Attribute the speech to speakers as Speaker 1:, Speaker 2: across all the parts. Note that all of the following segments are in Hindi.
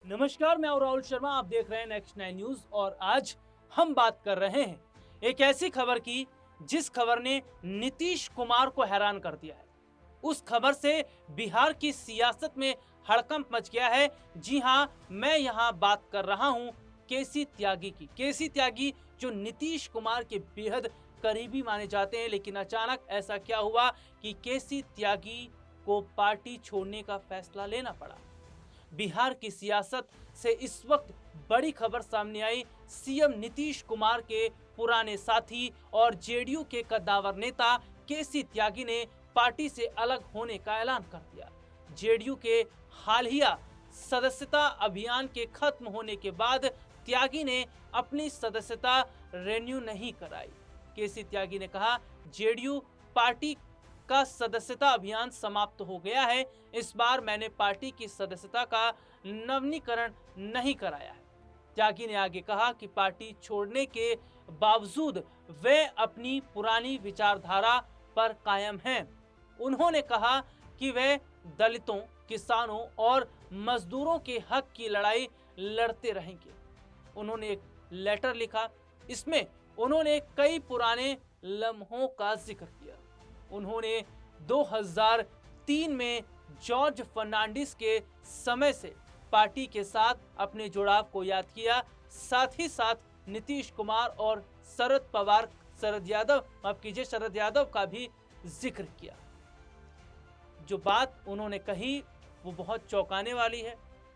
Speaker 1: नमस्कार, मैं हूं राहुल शर्मा। आप देख रहे हैं नेक्स्ट 9 न्यूज और आज हम बात कर रहे हैं एक ऐसी खबर की जिस खबर ने नीतीश कुमार को हैरान कर दिया है। उस खबर से बिहार की सियासत में हड़कंप मच गया है। जी हां, मैं यहां बात कर रहा हूं केसी त्यागी की। केसी त्यागी जो नीतीश कुमार के बेहद करीबी माने जाते हैं, लेकिन अचानक ऐसा क्या हुआ कि केसी त्यागी को पार्टी छोड़ने का फैसला लेना पड़ा। बिहार की सियासत से इस वक्त बड़ी खबर सामने आई। सीएम नीतीश कुमार के पुराने साथी और जेडीयू के कद्दावर नेता केसी त्यागी ने पार्टी से अलग होने का ऐलान कर दिया। जेडीयू के हालिया सदस्यता अभियान के खत्म होने के बाद त्यागी ने अपनी सदस्यता रिन्यू नहीं कराई। केसी त्यागी ने कहा, जेडीयू पार्टी का सदस्यता अभियान समाप्त हो गया है। इस बार मैंने पार्टी की सदस्यता का नवीनीकरण नहीं कराया है। त्यागी ने आगे कहा कि पार्टी छोड़ने के बावजूद वे अपनी पुरानी विचारधारा पर कायम हैं। उन्होंने कहा कि वे दलितों, किसानों और मजदूरों के हक की लड़ाई लड़ते रहेंगे। उन्होंने एक लेटर लिखा। इसमें उन्होंने कई पुराने लम्हों का जिक्र किया। उन्होंने 2003 में जॉर्ज फर्नांडिस के समय से पार्टी के साथ अपने जुड़ाव को याद किया। साथ ही साथ नीतीश कुमार और शरद यादव का भी जिक्र किया। जो बात उन्होंने कही वो बहुत चौंकाने वाली है।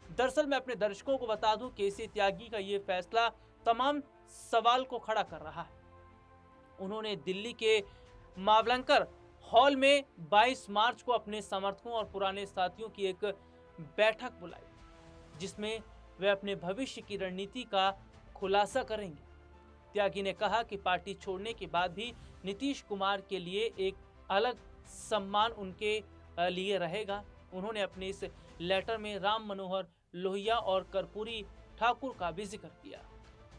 Speaker 1: दरअसल मैं अपने दर्शकों को बता दूं, केसी त्यागी का ये फैसला तमाम सवाल को खड़ा कर रहा है। उन्होंने दिल्ली के मावलंकर हॉल में 22 मार्च को अपने समर्थकों और पुराने साथियों की एक बैठक बुलाई, जिसमें वे अपने भविष्य की रणनीति का खुलासा करेंगे। त्यागी ने कहा कि पार्टी छोड़ने के बाद भी नीतीश कुमार के लिए एक अलग सम्मान उनके लिए रहेगा। उन्होंने अपने इस लेटर में राम मनोहर लोहिया और कर्पूरी ठाकुर का भी जिक्र किया।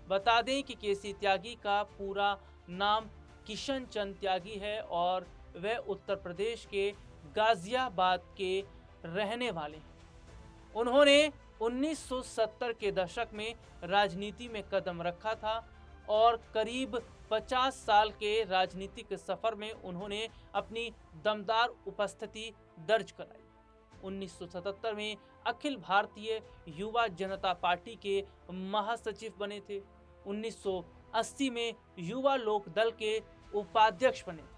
Speaker 1: बता दें कि केसी त्यागी का पूरा नाम किशन चंद त्यागी है और वे उत्तर प्रदेश के गाजियाबाद के रहने वाले हैं। उन्होंने 1970 के दशक में राजनीति में कदम रखा था और करीब 50 साल के राजनीतिक सफर में उन्होंने अपनी दमदार उपस्थिति दर्ज कराई। 1977 में अखिल भारतीय युवा जनता पार्टी के महासचिव बने थे। 1980 में युवा लोक दल के उपाध्यक्ष बने थे।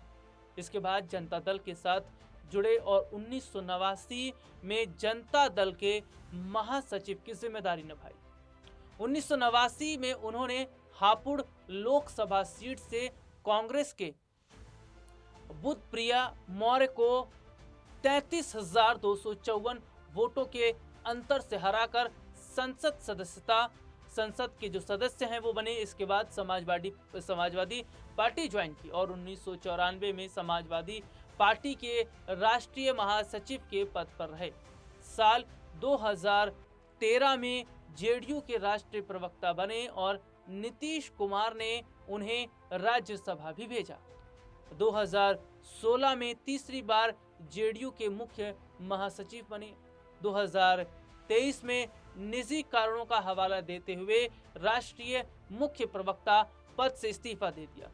Speaker 1: इसके बाद जनता दल के साथ जुड़े और 1989 में जनता दल के महासचिव की जिम्मेदारी निभाई। 1989 में उन्होंने हापुड़ लोकसभा सीट से कांग्रेस के बुद्धप्रिया मौर्य को 33,254 वोटों के अंतर से हराकर संसद के जो सदस्य हैं वो बने। इसके बाद समाजवादी पार्टी ज्वाइन की और 1994 में समाजवादी पार्टी के राष्ट्रीय महासचिव के पद पर रहे। साल 2013 में जेडीयू के राष्ट्रीय प्रवक्ता बने और नीतीश कुमार ने उन्हें राज्यसभा भी भेजा। 2016 में तीसरी बार जेडीयू के मुख्य महासचिव बने। 2023 में निजी कारणों का हवाला देते हुए राष्ट्रीय मुख्य प्रवक्ता पद से इस्तीफा दे दिया।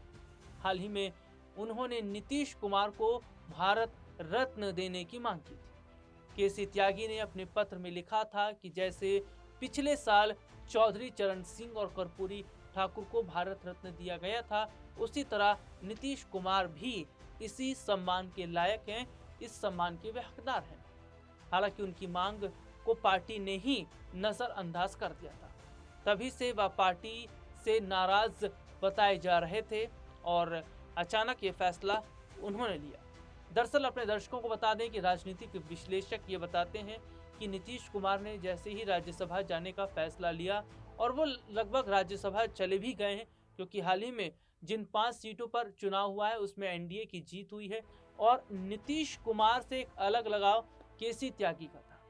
Speaker 1: हाल ही में उन्होंने नीतीश कुमार को भारत रत्न देने की मांग की थी। केसी त्यागी ने अपने पत्र में लिखा था कि जैसे पिछले साल चौधरी चरण सिंह और कर्पूरी ठाकुर को भारत रत्न दिया गया था, उसी तरह नीतीश कुमार भी इसी सम्मान के लायक हैं, इस सम्मान के वे हकदार हैं। हालांकि उनकी मांग को पार्टी ने ही नजरअंदाज कर दिया था। तभी से वह पार्टी से नाराज बताए जा रहे थे और अचानक ये फैसला उन्होंने लिया। दरअसल अपने दर्शकों को बता दें कि राजनीतिक विश्लेषक ये बताते हैं कि नीतीश कुमार ने जैसे ही राज्यसभा जाने का फैसला लिया और वो लगभग राज्यसभा चले भी गए हैं, क्योंकि हाल ही में जिन 5 सीटों पर चुनाव हुआ है उसमें एनडीए की जीत हुई है और नीतीश कुमार से एक अलग लगाव केसी त्यागी का था।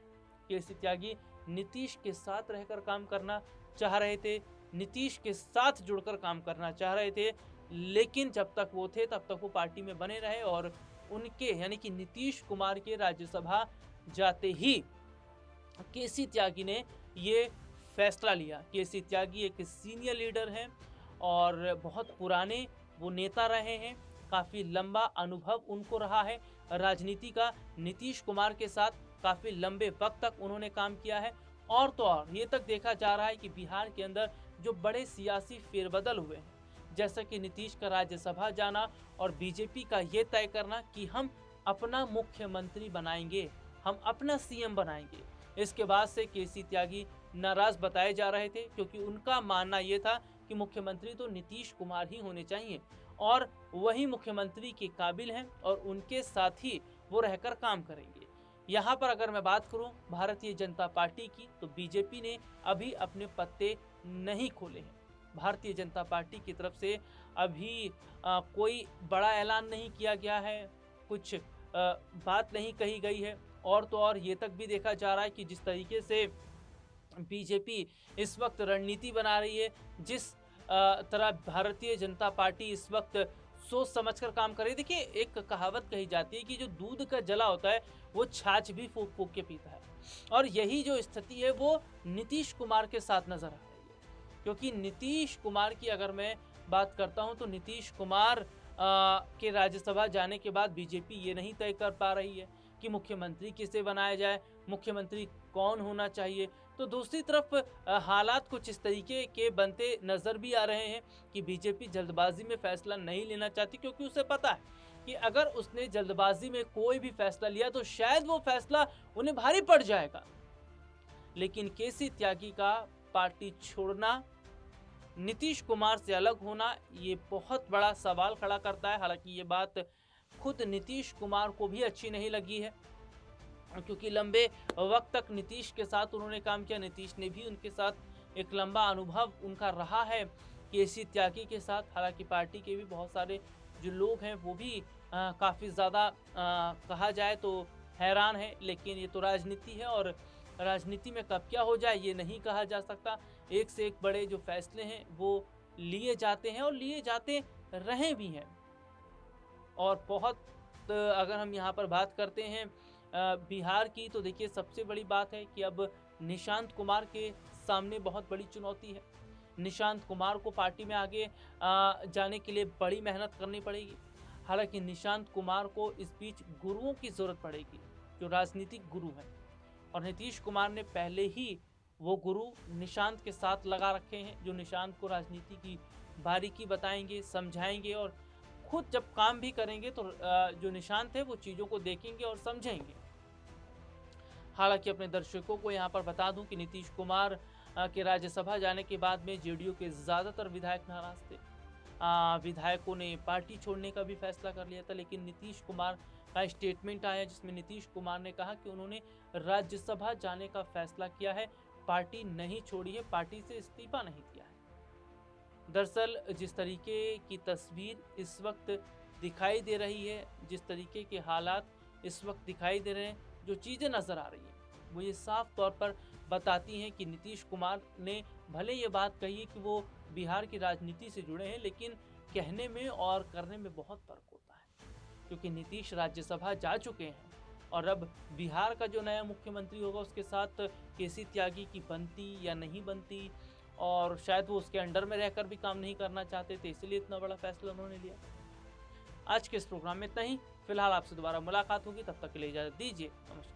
Speaker 1: केसी त्यागी नीतीश के साथ रहकर काम करना चाह रहे थे, नीतीश के साथ जुड़कर काम करना चाह रहे थे, लेकिन जब तक वो थे तब तक वो पार्टी में बने रहे और उनके यानी कि नीतीश कुमार के राज्यसभा जाते ही केसी त्यागी ने ये फैसला लिया। केसी त्यागी एक सीनियर लीडर हैं और बहुत पुराने वो नेता रहे हैं, काफ़ी लंबा अनुभव उनको रहा है राजनीति का। नीतीश कुमार के साथ काफ़ी लंबे वक्त तक उन्होंने काम किया है और तो और ये तक देखा जा रहा है कि बिहार के अंदर जो बड़े सियासी फेरबदल हुए हैं, जैसा कि नीतीश का राज्यसभा जाना और बीजेपी का ये तय करना कि हम अपना मुख्यमंत्री बनाएंगे, हम अपना सीएम बनाएंगे। इसके बाद से केसी त्यागी नाराज बताए जा रहे थे क्योंकि उनका मानना ये था कि मुख्यमंत्री तो नीतीश कुमार ही होने चाहिए और वही मुख्यमंत्री के काबिल हैं और उनके साथ ही वो रहकर काम करेंगे। यहाँ पर अगर मैं बात करूँ भारतीय जनता पार्टी की, तो बीजेपी ने अभी अपने पत्ते नहीं खोले हैं। भारतीय जनता पार्टी की तरफ से अभी कोई बड़ा ऐलान नहीं किया गया है, कुछ बात नहीं कही गई है और तो और ये तक भी देखा जा रहा है कि जिस तरीके से बीजेपी इस वक्त रणनीति बना रही है, जिस तरह भारतीय जनता पार्टी इस वक्त सोच समझकर काम कर रही है। देखिए, एक कहावत कही जाती है कि जो दूध का जला होता है वो छाछ भी फूंक फूंक के पीता है और यही जो स्थिति है वो नीतीश कुमार के साथ नजर आ रही है। क्योंकि नीतीश कुमार की अगर मैं बात करता हूं तो नीतीश कुमार के राज्यसभा जाने के बाद बीजेपी ये नहीं तय कर पा रही है कि मुख्यमंत्री किसे बनाया जाए, मुख्यमंत्री कौन होना चाहिए। तो दूसरी तरफ हालात कुछ इस तरीके के बनते नज़र भी आ रहे हैं कि बीजेपी जल्दबाजी में फैसला नहीं लेना चाहती क्योंकि उसे पता है कि अगर उसने जल्दबाजी में कोई भी फैसला लिया तो शायद वो फैसला उन्हें भारी पड़ जाएगा। लेकिन केसी त्यागी का पार्टी छोड़ना, नीतीश कुमार से अलग होना, ये बहुत बड़ा सवाल खड़ा करता है। हालांकि ये बात खुद नीतीश कुमार को भी अच्छी नहीं लगी है क्योंकि लंबे वक्त तक नीतीश के साथ उन्होंने काम किया, नीतीश ने भी उनके साथ एक लंबा अनुभव उनका रहा है केसी त्यागी के साथ। हालांकि पार्टी के भी बहुत सारे जो लोग हैं वो भी काफ़ी ज़्यादा कहा जाए तो हैरान है, लेकिन ये तो राजनीति है और राजनीति में कब क्या हो जाए ये नहीं कहा जा सकता। एक से एक बड़े जो फैसले हैं वो लिए जाते हैं और लिए जाते रहे भी हैं। और बहुत अगर हम यहाँ पर बात करते हैं बिहार की, तो देखिए सबसे बड़ी बात है कि अब निशांत कुमार के सामने बहुत बड़ी चुनौती है। निशांत कुमार को पार्टी में आगे जाने के लिए बड़ी मेहनत करनी पड़ेगी। हालांकि निशांत कुमार को इस बीच गुरुओं की ज़रूरत पड़ेगी, जो राजनीतिक गुरु हैं, और नीतीश कुमार ने पहले ही वो गुरु निशांत के साथ लगा रखे हैं जो निशांत को राजनीति की बारीकी बताएंगे, समझाएंगे और खुद जब काम भी करेंगे तो जो निशांत है वो चीज़ों को देखेंगे और समझेंगे। हालांकि अपने दर्शकों को यहाँ पर बता दूं कि नीतीश कुमार के राज्यसभा जाने के बाद में जेडीयू के ज़्यादातर विधायक नाराज थे। विधायकों ने पार्टी छोड़ने का भी फैसला कर लिया था, लेकिन नीतीश कुमार का स्टेटमेंट आया जिसमें नीतीश कुमार ने कहा कि उन्होंने राज्यसभा जाने का फैसला किया है, पार्टी नहीं छोड़ी है, पार्टी से इस्तीफा नहीं दिया है। दरअसल जिस तरीके की तस्वीर इस वक्त दिखाई दे रही है, जिस तरीके के हालात इस वक्त दिखाई दे रहे हैं, जो चीज़ें नज़र आ रही हैं, वो ये साफ तौर पर बताती हैं कि नीतीश कुमार ने भले ये बात कही है कि वो बिहार की राजनीति से जुड़े हैं, लेकिन कहने में और करने में बहुत फ़र्क होता है। क्योंकि नीतीश राज्यसभा जा चुके हैं और अब बिहार का जो नया मुख्यमंत्री होगा उसके साथ केसी त्यागी की बनती या नहीं बनती, और शायद वो उसके अंडर में रहकर भी काम नहीं करना चाहते थे, इसलिए इतना बड़ा फैसला उन्होंने लिया। आज के इस प्रोग्राम में इतना ही। फिलहाल आपसे दोबारा मुलाकात होगी, तब तक के लिए इजाज़त दीजिए। नमस्कार।